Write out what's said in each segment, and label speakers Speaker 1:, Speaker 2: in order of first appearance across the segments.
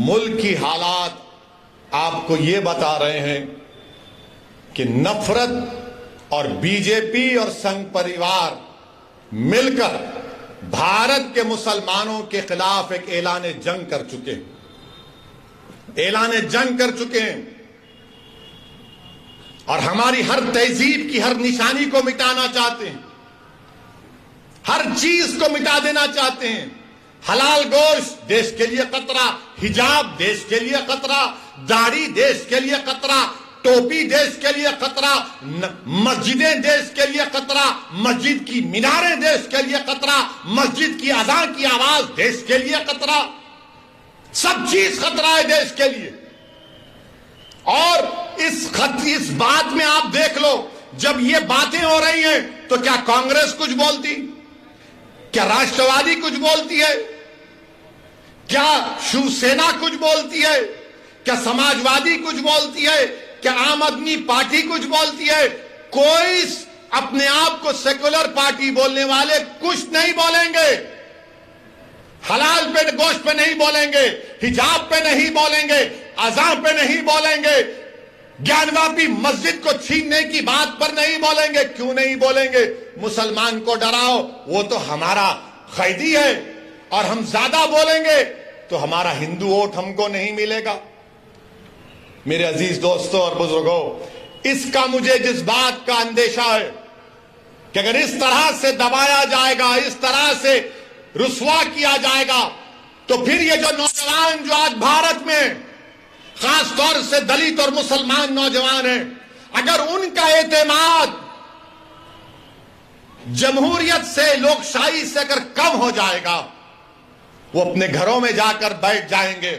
Speaker 1: मुल्क की हालात आपको ये बता रहे हैं कि नफरत और बीजेपी और संघ परिवार मिलकर भारत के मुसलमानों के खिलाफ एक ऐलान जंग कर चुके हैं, ऐलान जंग कर चुके हैं और हमारी हर तहजीब की हर निशानी को मिटाना चाहते हैं, हर चीज को मिटा देना चाहते हैं। हलाल गोश्त देश के लिए खतरा, हिजाब देश के लिए खतरा, दाढ़ी देश के लिए खतरा, टोपी देश के लिए खतरा, मस्जिदें देश के लिए खतरा, मस्जिद की मीनारें देश के लिए खतरा, मस्जिद की अज़ान की आवाज देश के लिए खतरा, सब चीज खतरा है देश के लिए। और इस बात में आप देख लो, जब ये बातें हो रही हैं तो क्या कांग्रेस कुछ बोलती, क्या राष्ट्रवादी कुछ बोलती है, क्या शिवसेना कुछ बोलती है, क्या समाजवादी कुछ बोलती है, क्या आम आदमी पार्टी कुछ बोलती है? कोई अपने आप को सेकुलर पार्टी बोलने वाले कुछ नहीं बोलेंगे। हलाल पे गोश्त पे नहीं बोलेंगे, हिजाब पे नहीं बोलेंगे, अज़ान पे नहीं बोलेंगे, ज्ञानवापी मस्जिद को छीनने की बात पर नहीं बोलेंगे। क्यों नहीं बोलेंगे? मुसलमान को डराओ, वो तो हमारा कैदी है, और हम ज्यादा बोलेंगे तो हमारा हिंदू वोट हमको नहीं मिलेगा। मेरे अजीज दोस्तों और बुजुर्गों, इसका मुझे जिस बात का अंदेशा है कि अगर इस तरह से दबाया जाएगा, इस तरह से रुसवा किया जाएगा, तो फिर ये जो नौजवान जो आज भारत में खास तौर से दलित और मुसलमान नौजवान हैं, अगर उनका एतमाद जमहूरियत से, लोकशाही से अगर कम हो जाएगा, वो अपने घरों में जाकर बैठ जाएंगे,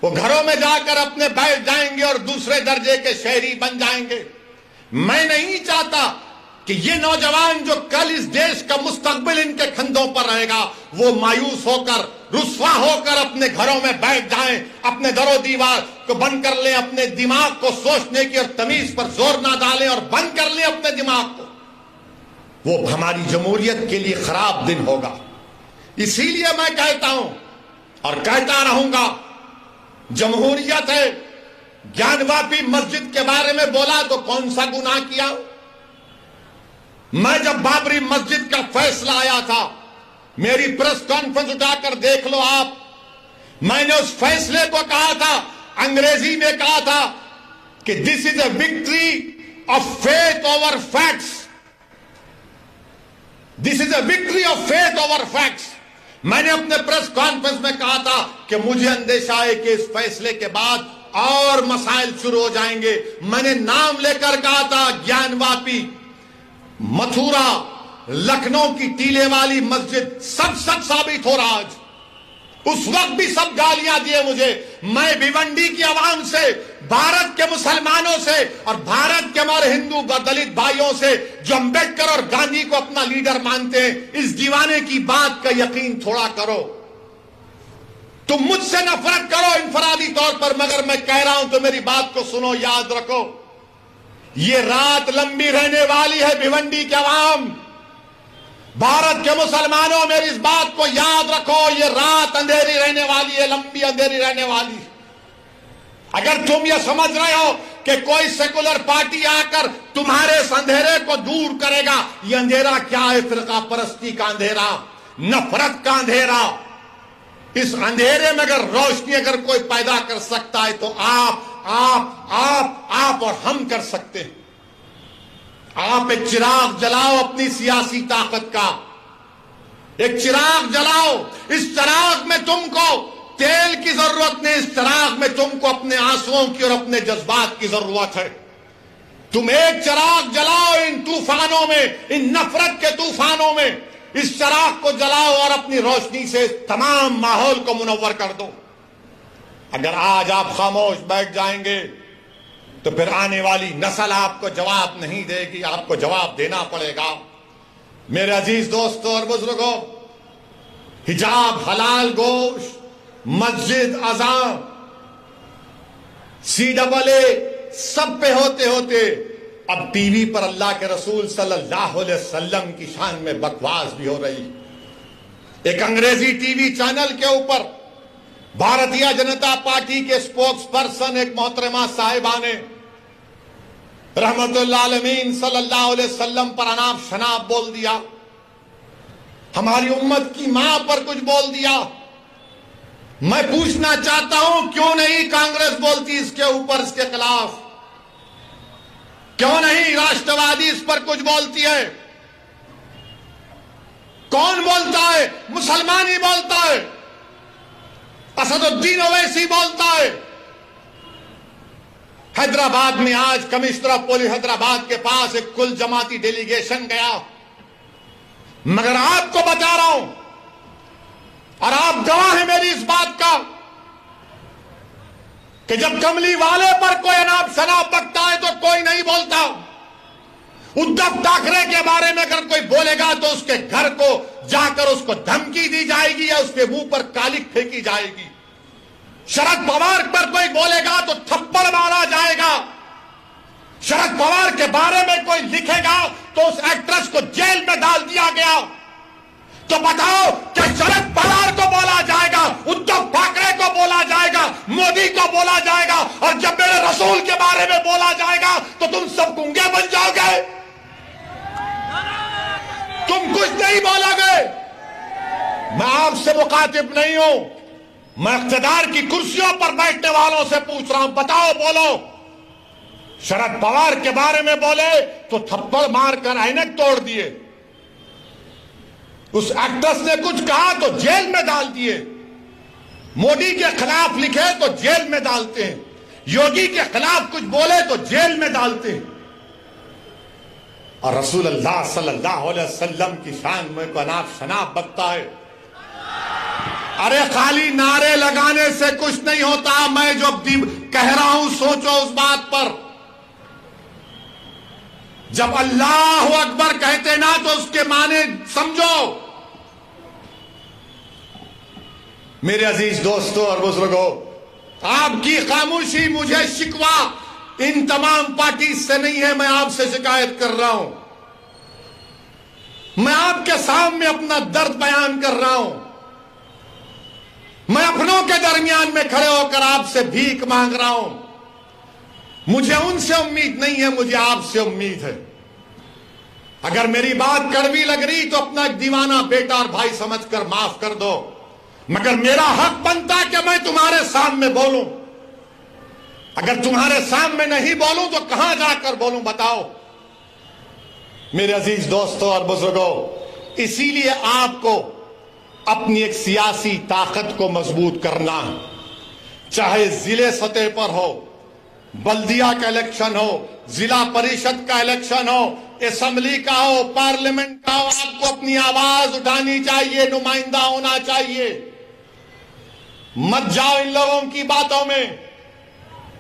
Speaker 1: वो घरों में जाकर अपने बैठ जाएंगे और दूसरे दर्जे के शहरी बन जाएंगे। मैं नहीं चाहता कि ये नौजवान जो कल इस देश का मुस्तकबिल इनके कंधों पर रहेगा, वो मायूस होकर, रुस्वा होकर अपने घरों में बैठ जाएं, अपने दरो दीवार को बंद कर लें, अपने दिमाग को सोचने की और तमीज पर जोर ना डालें और बंद कर लें अपने दिमाग को। वो हमारी जमहूरियत के लिए खराब दिन होगा। इसीलिए मैं कहता हूं और कहता रहूंगा, जमहूरियत है। ज्ञानवापी मस्जिद के बारे में बोला तो कौन सा गुनाह किया? मैं जब बाबरी मस्जिद का फैसला आया था, मेरी प्रेस कॉन्फ्रेंस उठाकर देख लो आप, मैंने उस फैसले को कहा था, अंग्रेजी में कहा था कि this is a victory of faith over facts, this is a victory of faith over facts. मैंने अपने प्रेस कॉन्फ्रेंस में कहा था कि मुझे अंदेशा है कि इस फैसले के बाद और मसाइल शुरू हो जाएंगे। मैंने नाम लेकर कहा था, ज्ञानवापी, मथुरा, लखनऊ की टीले वाली मस्जिद, सब सच साबित हो रहा आज। उस वक्त भी सब गालियां दिए मुझे। मैं भिवंडी की आवाम से, भारत के मुसलमानों से और भारत के हमारे हिंदू दलित भाइयों से जो अंबेडकर और गांधी को अपना लीडर मानते हैं, इस दीवाने की बात का यकीन थोड़ा करो। तुम मुझसे नफरत करो इंफरादी तौर पर, मगर मैं कह रहा हूं तो मेरी बात को सुनो, याद रखो, ये रात लंबी रहने वाली है। भिवंडी के आवाम, भारत के मुसलमानों, मेरी इस बात को याद रखो, ये रात अंधेरी रहने वाली है, लंबी अंधेरी रहने वाली है। अगर तुम ये समझ रहे हो कि कोई सेकुलर पार्टी आकर तुम्हारे इस अंधेरे को दूर करेगा, ये अंधेरा क्या है? फिरका परस्ती का अंधेरा, नफरत का अंधेरा। इस अंधेरे में अगर रोशनी अगर कोई पैदा कर सकता है तो आप और हम कर सकते हैं। आप एक चिराग जलाओ अपनी सियासी ताकत का, एक चिराग जलाओ। इस चिराग में तुमको तेल की जरूरत नहीं, इस चिराग में तुमको अपने आंसुओं की और अपने जज्बात की जरूरत है। तुम एक चिराग जलाओ इन तूफानों में, इन नफरत के तूफानों में। इस चिराग को जलाओ और अपनी रोशनी से तमाम माहौल को मुनव्वर कर दो। अगर आज आप खामोश बैठ जाएंगे तो फिर आने वाली नस्ल आपको जवाब नहीं देगी, आपको जवाब देना पड़ेगा। मेरे अजीज दोस्तों और बुजुर्गों, हिजाब, हलाल गोश्त, मस्जिद, अज़ान, CAA सब पे होते होते अब टीवी पर अल्लाह के रसूल सल्लल्लाहु अलैहि वसल्लम की शान में बकवास भी हो रही। एक अंग्रेजी टीवी चैनल के ऊपर भारतीय जनता पार्टी के स्पोक्स पर्सन एक मोहतरमा साहिबा ने रहमतुल्लाह अलमीन सल्लल्लाहु अलैहि वसल्लम पर अनाप शनाप बोल दिया, हमारी उम्मत की मां पर कुछ बोल दिया। मैं पूछना चाहता हूं क्यों नहीं कांग्रेस बोलती इसके ऊपर, इसके खिलाफ? क्यों नहीं राष्ट्रवादी इस पर कुछ बोलती है? कौन बोलता है? मुसलमान ही बोलता है, असदुद्दीन ओवैसी बोलता है। हैदराबाद में आज कमिश्नर ऑफ पुलिस हैदराबाद के पास एक कुल जमाती डेलीगेशन गया, मगर आपको बता रहा हूं और आप गवाह हैं मेरी इस बात का कि जब कमली वाले पर कोई अनाप शनाप बकता है तो कोई नहीं बोलता। उद्धव ठाकरे के बारे में अगर कोई बोलेगा तो उसके घर को जाकर उसको धमकी दी जाएगी या उसके मुंह पर कालिक फेंकी जाएगी। शरद पवार पर कोई बोलेगा तो थप्पड़ मारा जाएगा। शरद पवार के बारे में कोई लिखेगा तो उस एक्ट्रेस को जेल में डाल दिया गया। तो बताओ कि शरद पवार को बोला जाएगा, उद्धव ठाकरे को बोला जाएगा, मोदी को बोला जाएगा, और जब मेरे रसूल के बारे में बोला जाएगा तो तुम सब गूंगे बन जाओगे, तुम कुछ नहीं बोलोगे। मैं आपसे मुखातिब नहीं हूं, मैं इख्तिदार की कुर्सियों पर बैठने वालों से पूछ रहा हूं, बताओ बोलो। शरद पवार के बारे में बोले तो थप्पड़ मारकर ऐनक तोड़ दिए, उस एक्ट्रेस ने कुछ कहा तो जेल में डाल दिए, मोदी के खिलाफ लिखे तो जेल में डालते हैं, योगी के खिलाफ कुछ बोले तो जेल में डालते हैं, और रसूल अल्लाह सल्लल्लाहु अलैहि वसल्लम की शान में को अनाप शनाप बकता है। अरे खाली नारे लगाने से कुछ नहीं होता। मैं जो कह रहा हूं सोचो उस बात पर। जब अल्लाह अकबर कहते ना तो उसके माने समझो। मेरे अजीज दोस्तों और बुजुर्गों, आपकी खामोशी मुझे शिकवा इन तमाम पार्टी से नहीं है, मैं आपसे शिकायत कर रहा हूं। मैं आपके सामने अपना दर्द बयान कर रहा हूं। मैं अपनों के दरमियान में खड़े होकर आपसे भीख मांग रहा हूं। मुझे उनसे उम्मीद नहीं है, मुझे आपसे उम्मीद है। अगर मेरी बात कड़वी लग रही तो अपना एक दीवाना बेटा और भाई समझकर माफ कर दो, मगर मेरा हक बनता कि मैं तुम्हारे सामने बोलूं। अगर तुम्हारे सामने नहीं बोलूं तो कहां जाकर बोलूं, बताओ। मेरे अजीज दोस्तों और बुजुर्गों, इसीलिए आपको अपनी एक सियासी ताकत को मजबूत करना है, चाहे जिले सतह पर हो, बल्दिया का इलेक्शन हो, जिला परिषद का इलेक्शन हो, असेंबली का हो, पार्लियामेंट का हो, आपको अपनी आवाज उठानी चाहिए, नुमाइंदा होना चाहिए। मत जाओ इन लोगों की बातों में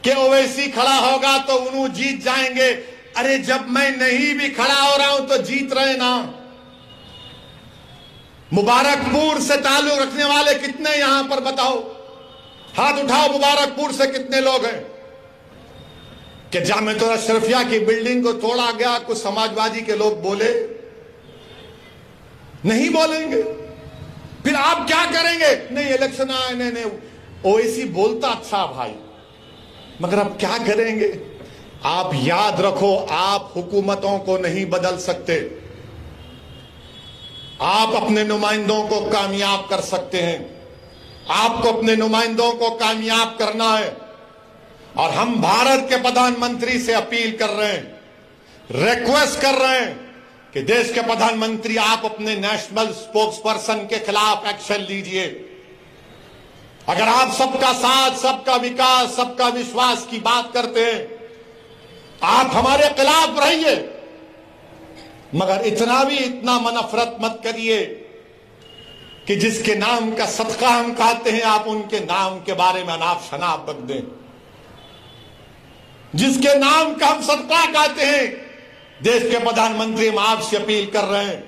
Speaker 1: कि ओवैसी खड़ा होगा तो उन्होंने जीत जाएंगे। अरे जब मैं नहीं भी खड़ा हो रहा हूं तो जीत रहे ना। मुबारकपुर से ताल्लुक रखने वाले कितने यहां पर बताओ, हाथ उठाओ। मुबारकपुर से कितने लोग हैं कि जामिया अशरफिया की बिल्डिंग को तोड़ा गया, कुछ समाजवादी के लोग बोले? नहीं बोलेंगे। फिर आप क्या करेंगे? नहीं इलेक्शन आए, नहीं ओवैसी बोलता अच्छा भाई, मगर अब क्या करेंगे? आप याद रखो, आप हुकूमतों को नहीं बदल सकते, आप अपने नुमाइंदों को कामयाब कर सकते हैं। आपको अपने नुमाइंदों को कामयाब करना है, और हम भारत के प्रधानमंत्री से अपील कर रहे हैं, रिक्वेस्ट कर रहे हैं कि देश के प्रधानमंत्री आप अपने नेशनल स्पोक्स पर्सन के खिलाफ एक्शन लीजिए। अगर आप सबका साथ, सबका विकास, सबका विश्वास की बात करते हैं, आप हमारे खिलाफ रहिए, मगर इतना नफरत मत करिए कि जिसके नाम का सदका हम खाते हैं आप उनके नाम के बारे में अनाप शनाप बक दें। जिसके नाम का हम सदका खाते हैं, देश के प्रधानमंत्री हम आपसे अपील कर रहे हैं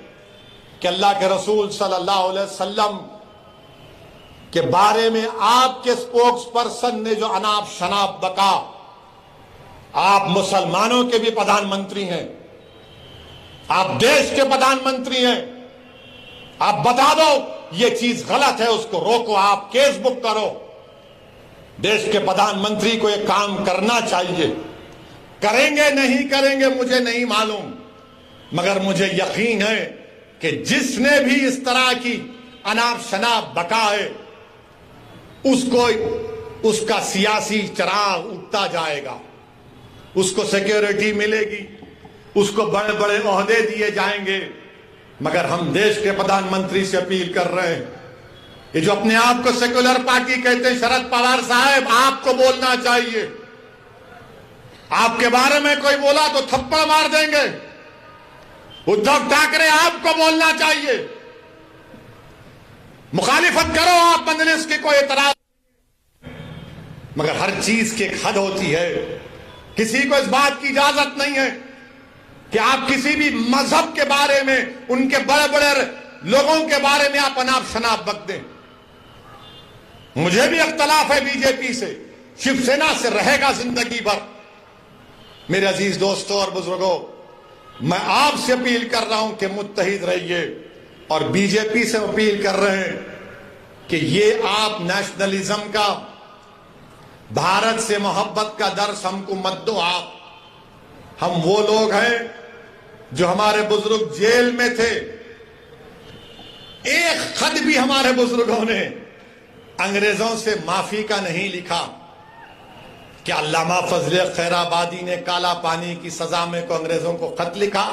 Speaker 1: कि अल्लाह के रसूल सल्लल्लाहु अलैहि वसल्लम के बारे में आपके स्पोक्स पर्सन ने जो अनाप शनाप बका, आप मुसलमानों के भी प्रधानमंत्री हैं, आप देश के प्रधानमंत्री हैं, आप बता दो ये चीज गलत है, उसको रोको, आप केस बुक करो। देश के प्रधानमंत्री को यह काम करना चाहिए। करेंगे नहीं करेंगे मुझे नहीं मालूम, मगर मुझे यकीन है कि जिसने भी इस तरह की अनाप शनाप बका है उसको उसका सियासी चराग उठता जाएगा, उसको सिक्योरिटी मिलेगी, उसको बड़े बड़े ओहदे दिए जाएंगे। मगर हम देश के प्रधानमंत्री से अपील कर रहे हैं, ये जो अपने आप को सेक्युलर पार्टी कहते हैं, शरद पवार साहब आपको बोलना चाहिए। आपके बारे में कोई बोला तो थप्पड़ मार देंगे। उद्धव ठाकरे आपको बोलना चाहिए, मुखालिफत करो आप मजलिस की, कोई एतराज, मगर हर चीज की एक हद होती है। किसी को इस बात की इजाजत नहीं है कि आप किसी भी मजहब के बारे में, उनके बड़े बड़े लोगों के बारे में आप अनाप शनाप बक दें। मुझे भी इख्तलाफ है बीजेपी से, शिवसेना से रहेगा जिंदगी भर। मेरे अजीज दोस्तों और बुजुर्गों, मैं आपसे अपील कर रहा हूं कि मुत्तहिद रहिए, और बीजेपी से अपील कर रहे हैं कि ये आप नेशनलिज्म का, भारत से मोहब्बत का दर्स हमको मत दो। आप, हम वो लोग हैं जो हमारे बुजुर्ग जेल में थे, एक खत भी हमारे बुजुर्गों ने अंग्रेजों से माफी का नहीं लिखा। क्या अल्लामा फजले खैराबादी ने काला पानी की सजा में को अंग्रेजों को खत लिखा?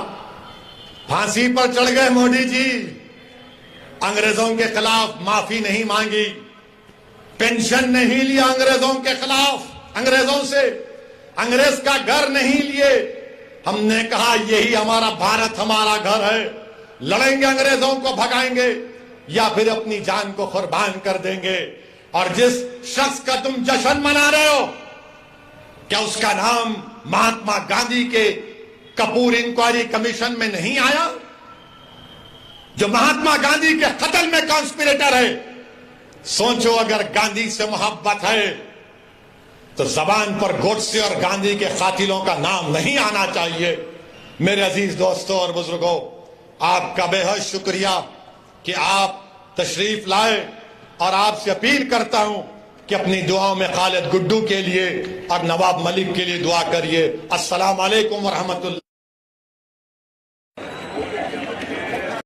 Speaker 1: फांसी पर चढ़ गए मोदी जी, अंग्रेजों के खिलाफ माफी नहीं मांगी, पेंशन नहीं लिया अंग्रेजों के खिलाफ, अंग्रेजों से अंग्रेज का घर नहीं लिए। हमने कहा यही हमारा भारत, हमारा घर है, लड़ेंगे, अंग्रेजों को भगाएंगे या फिर अपनी जान को कुर्बान कर देंगे। और जिस शख्स का तुम जश्न मना रहे हो, क्या उसका नाम महात्मा गांधी के कपूर इंक्वायरी कमीशन में नहीं आया, जो महात्मा गांधी के कत्ल में कॉन्स्पिरेटर है? सोचो, अगर गांधी से मोहब्बत है तो जबान पर गोडसे और गांधी के कातिलों का नाम नहीं आना चाहिए। मेरे अजीज दोस्तों और बुजुर्गों, आपका बेहद शुक्रिया कि आप तशरीफ लाए, और आपसे अपील करता हूं कि अपनी दुआओं में खालिद गुड्डू के लिए और नवाब मलिक के लिए दुआ करिए। अस्सलाम वालेकुम व रहमतुल्लाह।